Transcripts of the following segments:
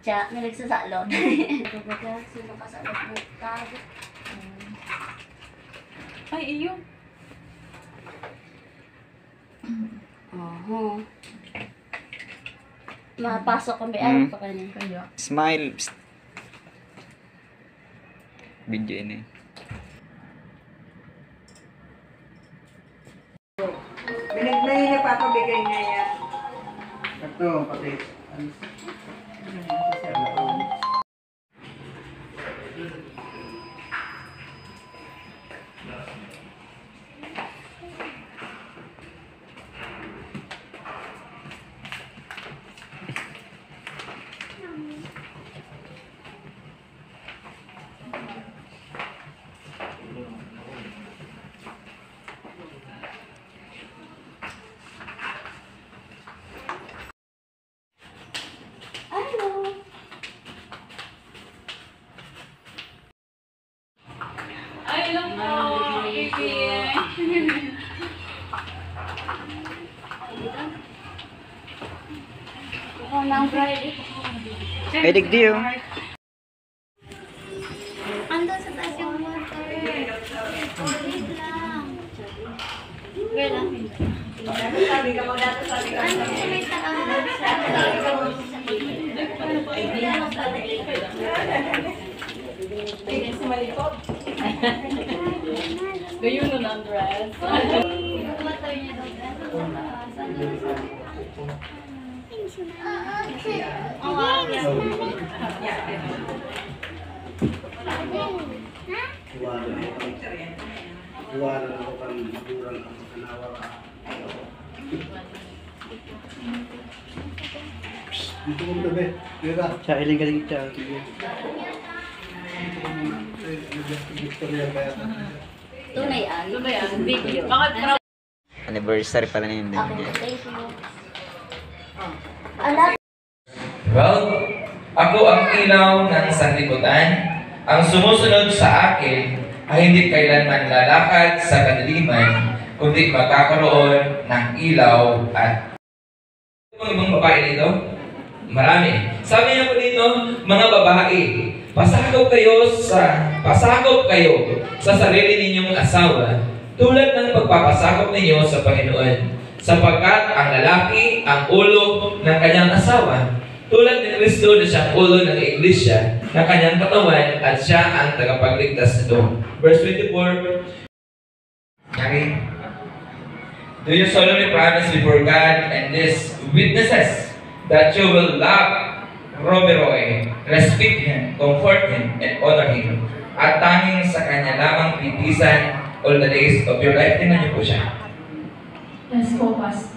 Siya, may nagsasalot. Sino kasalot ng tago? Ay, iyo. Oho. Mapasok kami. Ano pa kanina? Kaya. Smile. Psst. Video ini. Binigay niya papabigay niya yan. Ito, pati. Ay, lang po. Baby. Ikaw nang Friday. Hey, Digdio. Andun sa taas yung water. Wait lang. Wait lang. Sabi ka mo dati, sabi ka mo. Andun sa may taas. Gayon nun ang dress. Water niya daw. Iwanan ako kan magulang ang kanawa ka. Dito mo tabi. Kira. Siya, iling galing siya. Victoria ba yan? Tunay ay. Ano ba yan? Video. Bakit parang Anniversary pala na yun. Okay, thank you. Alam. Well, ako ang ilaw ng sanlibutan. Ang sumusunod sa akin ay hindi kailanman lalakad sa kadiliman, kundi magkakaroon ng ilaw at ibang babae dito? Marami. Sabi niya po dito, mga babae, pasakop kayo sa sarili ninyong asawa tulad ng pagpapasakop ninyo sa Panginoon, sapagkat ang lalaki ang ulo ng kanyang asawa, tulad ni Kristo na siyang ulo ng iglesia ng kanyang katawan at siya ang tagapagligtas nito. Verse 24. Okay. Do you solemnly promise before God and these witnesses that you will love Roberoy, respect him, comfort him, and honor him, at tanging sa kanya lamang titisan all the days of your life? Tingnan niyo po siya. Yes, focus.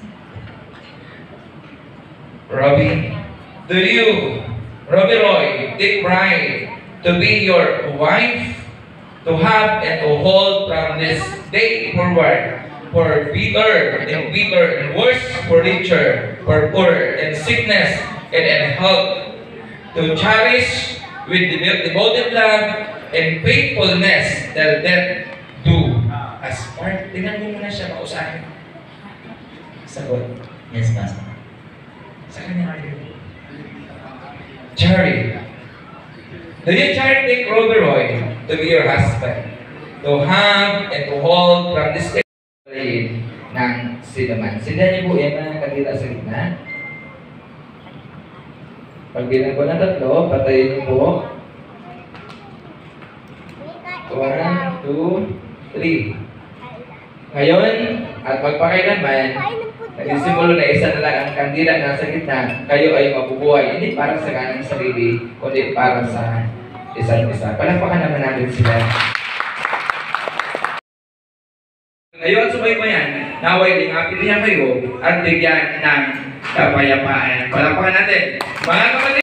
Robbie, do you, Roberoy, take pride to be your wife, to have and to hold from this day forward, for bitter and worse, for richer, for poor and sickness and health, to cherish with devoted love and faithfulness till death do as part. Tingnan mo muna siya mausahin. Sagot. Yes, Pastor. Sa kanya Cherry. Do you take Roberoy to be your husband, to have and to hold from this day ng sinuman? Sindan niyo po yan na kandila sa gitna. Pagbilang ko ng 3, patayin niyo po. 1, 2, 3. Ngayon, at magpakailanman, nagsisimula na isa na lang ang kandila na nasa gitna, kayo ay mabubuhay, hindi para sa kanang sarili, kundi para sa isa't isa. Palakpakan naman natin sila. Ngayon, subaybayan, naway lingapin niya kayo at bigyan ng kapayapaan. Palakpakan natin. Mga kapatid,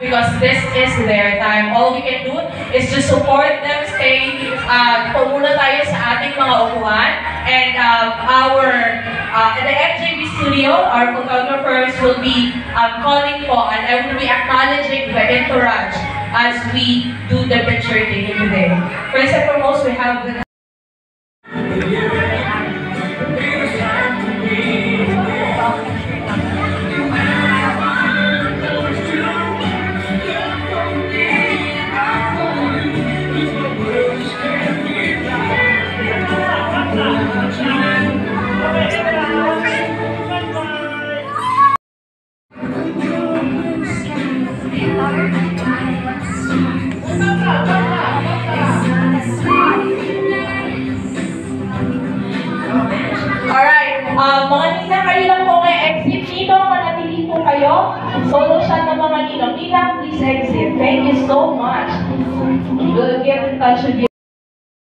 because this is their time. All we can do is to support them, stay, pumuna tayo sa ating mga upuan, and in the FJB studio, our photographers will be calling po, and I will be acknowledging the entourage as we do the picture taking today. First and foremost, we have the mga ninang, kayo lang po may exit dito, manatili po kayo. Solo shot ng mga ninang. Ninang, please exit. Thank you so much. We'll get in touch with you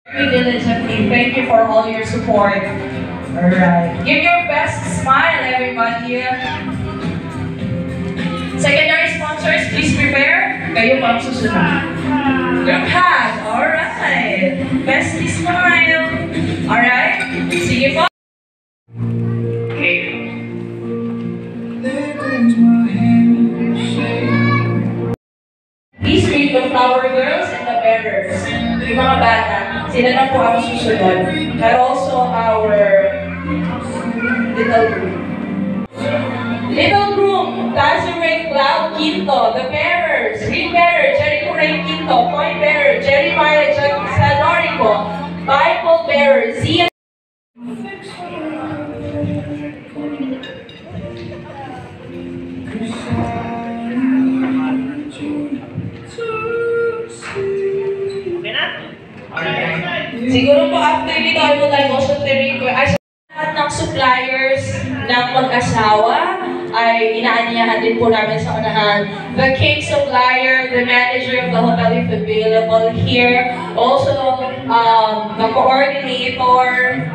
very diligently. Thank you for all your support. Alright. Give your best smile, everybody. Secondary sponsors, please prepare. Kayo pa ang susunod. Grab hand. Alright. Bestie smile. Alright. Sige po. Please greet the flower girls and the bearers. Yung mga bata, sila na po ang susunod. And also our little group. Little group, Tazurek Cloud Quinto, the bearers, ring bearer, Jericho Ray Quinto, point bearer, Jeremiah Sanorico, Bible bearer, Zia. Siguro po after dito, I would like also to request lahat ng suppliers ng mag-asawa ay inaanyahan din po namin sa unahan. The cake supplier, the manager of the hotel if available here. Also, the coordinator,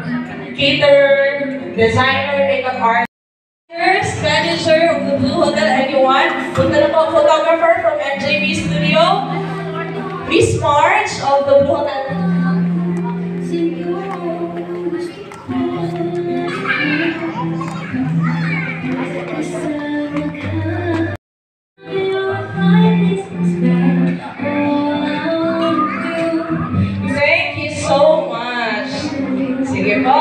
caterer, designer, makeup artist, manager of the Blue Hotel, anyone. Punta na po ang photographer from NJB Studio. Miss March of the Blue Hotel. Thank you so much. Sige po.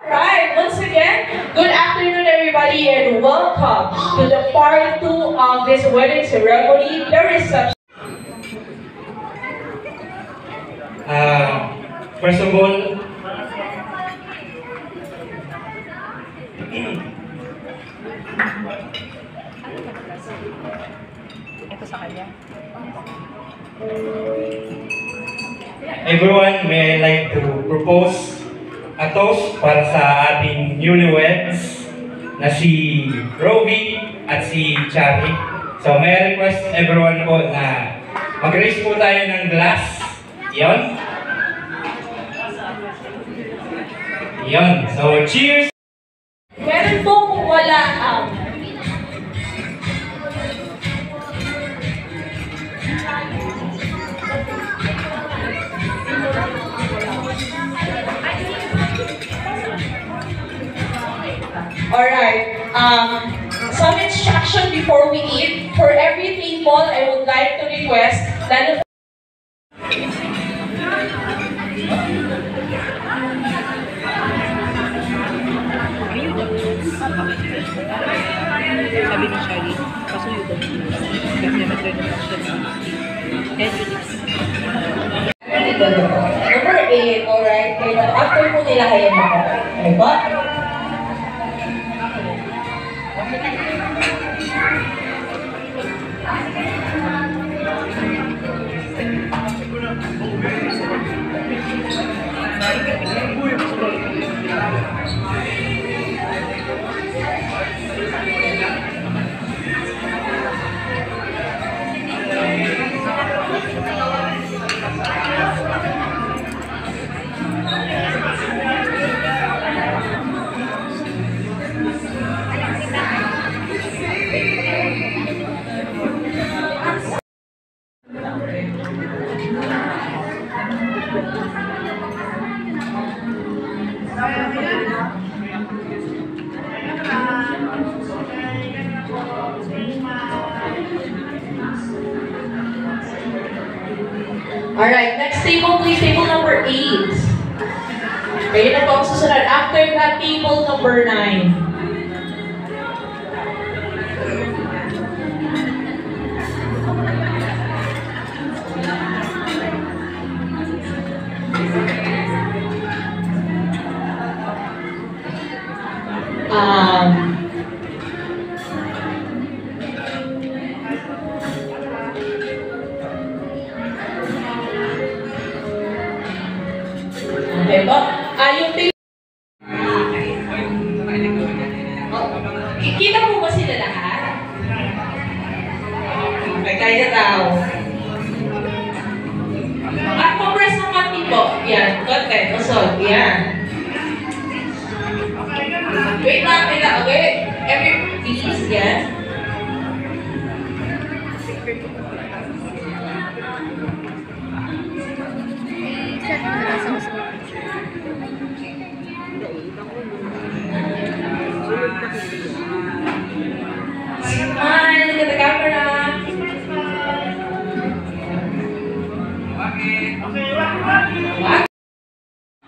Right, once again, good afternoon everybody and welcome to the part 2 of this wedding ceremony, the reception. First of all, everyone, may I like to propose a toast para sa ating newlyweds na si Roby at si Chari. So may I request everyone po na mag-raise po tayo ng glass. Yon. Yon. So cheers! Meron po kung wala Alright, some instruction before we eat. For every table, I would like to request that sabi ni Shari, pasuyo daw siya. Kasi nag-renovate siya sa Number 8, alright. After po nila hayan ako. Ano ba? Alright, next table please, table number 8. Kayo na po ang susunod. After that, table number 9. Okay po? Yung kita mo ba sila lahat? Okay, kaya daw. At compress ng konti po. Yan, konti. Usod. Yan. Wait lang, okay? Every piece, yan. Smile, look at the camera.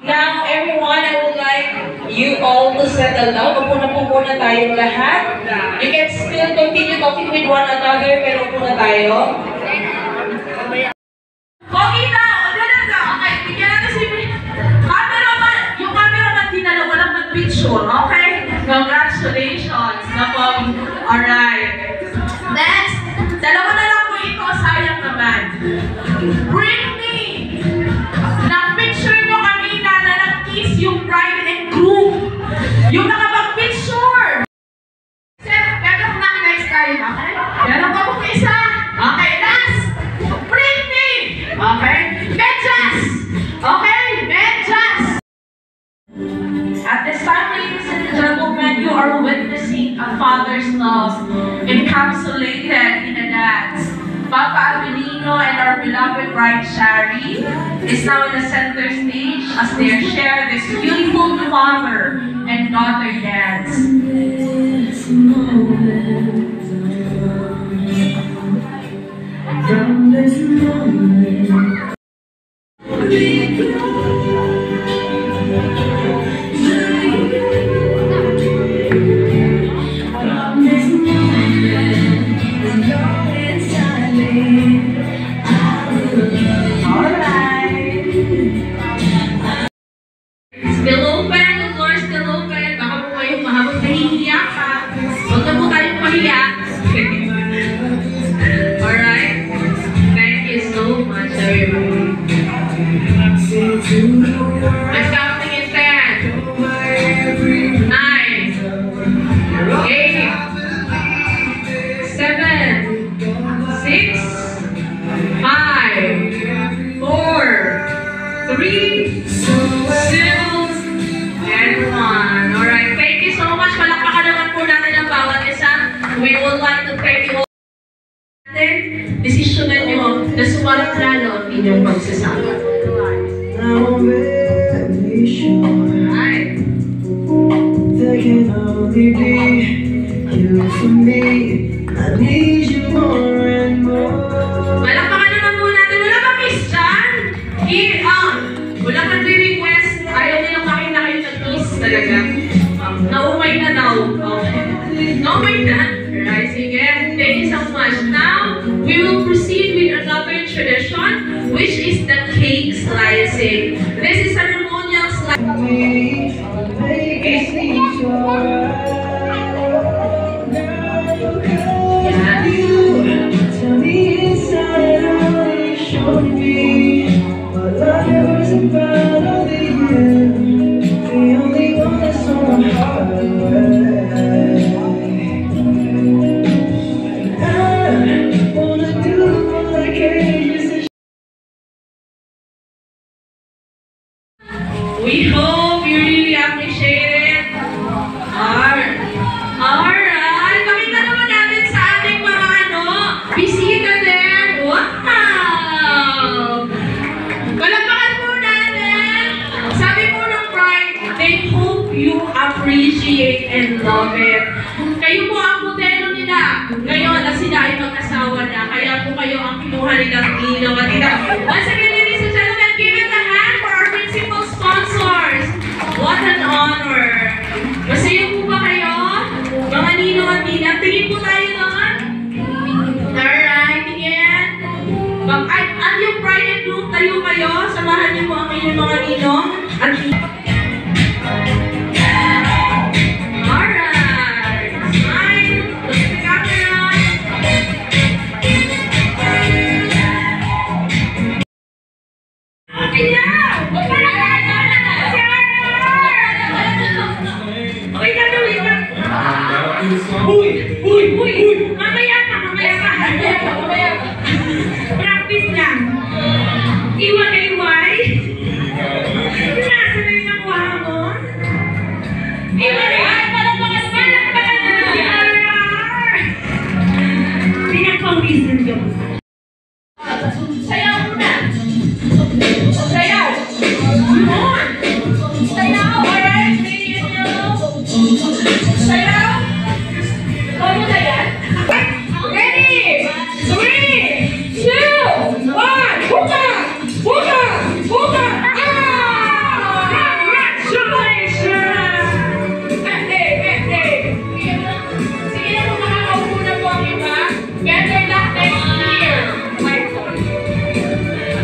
Now, everyone, I would like you all to settle down. Upo na po muna tayong lahat. You can still continue talking with one another, pero upo na tayo. Okay na! Okay, bigyan natin si cameraman. Yung cameraman dinala, walang mag-picture, okay? Congratulations! Alright. Next, dalawa na lang po ito, sayang naman. Bring me! Na-picture nyo kanina na nag-kiss yung bride and groom. Yung nakapag-picture! Meron na guys tayo, okay? Meron ka po isa. Okay, last! Bring me! Okay? Medjas! Okay? Medjas! At this time, ladies and gentlemen, you are witnessing a father's love encapsulated in a dance. Papa Avelino and our beloved bride Shari is now in the center stage as they share this beautiful father and daughter dance. From this moment, still open, the floor is still open. Baka po kayong mahabang nahihiya ka. Huwag na po tayong mahiya. Alright? Thank you so much, everyone. I'm counting in 10, 9, 8, 7, 6, 5, 4, 3, 2, and 1. Alright, thank you so much. Palakpakan naman po natin ang bawat isa. We would like to thank you all. Desisyonan nyo na sumarap lalo ang inyong pagsasama. Alright. There can only be you for me. I need you more and more. Palakpakan naman po natin. Wala ba kiss dyan? Wala ka request. Ayaw nilang makita kayo nag-kiss talaga. Naumay na daw. Naumay na. Alright, sige. Thank you so much. Now, we will proceed with another tradition, which is the cake slicing. This is ceremonial slicing. Tell me inside how you showed me what life was about all the years. The only one that's on my heart. We hope you really appreciate it. Alright, pakita naman natin sa ating mga bisita din. Wow! Palakpakan po natin. Sabi po ng bride, they hope you appreciate and love it. Kayo po ang modelo nila. Ngayon na sila ay mag-asawa na, kaya po kayo ang kinuha nilang ilaw. Once again, aming mga ninong at alright! Smile! Look at the camera! Okay na! Huwag pa na! Okay na, gawin na! Uy! Uy! Uy! Mamaya ka! Mamaya ka! Mamaya ka! Practice lang! Iwan-iway! Nasa na yung nakuha mo? Iwan-iway! Palagpakan! Pinagpawisan ka mo. Sayaw muna! Sayaw! Come on! Sayaw! Alright, ladies and gentlemen! Sayaw! Kaya mo na yan? Ready! 3, 2, 1! Huka! Huka! Huka! Congratulations! Sige na kung makakaupo na po ang iba. Better luck next year.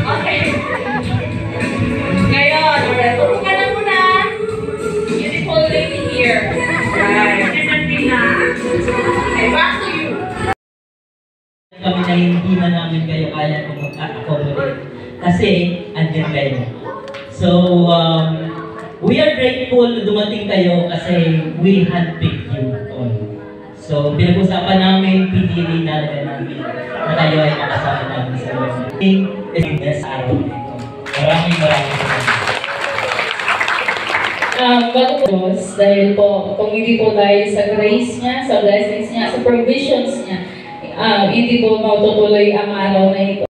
Okay. Ngayon, tupo ka na muna. Beautiful lady here. Right. Okay, back to you. Kami na hindi na namin kayo kaya kung mag-accommodate kasi andyan kayo. So, we are grateful dumating kayo kasi we handpicked you all. So, pinag-usapan namin, pinili talaga namin na kayo ay makasama namin sa wedding. Is sa araw nito. Maraming salamat. Bago po, dahil po, kung hindi po tayo sa grace niya, sa blessings niya, sa provisions niya, hindi po matutuloy ang araw na ito.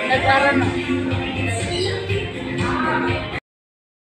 Nag-aral na.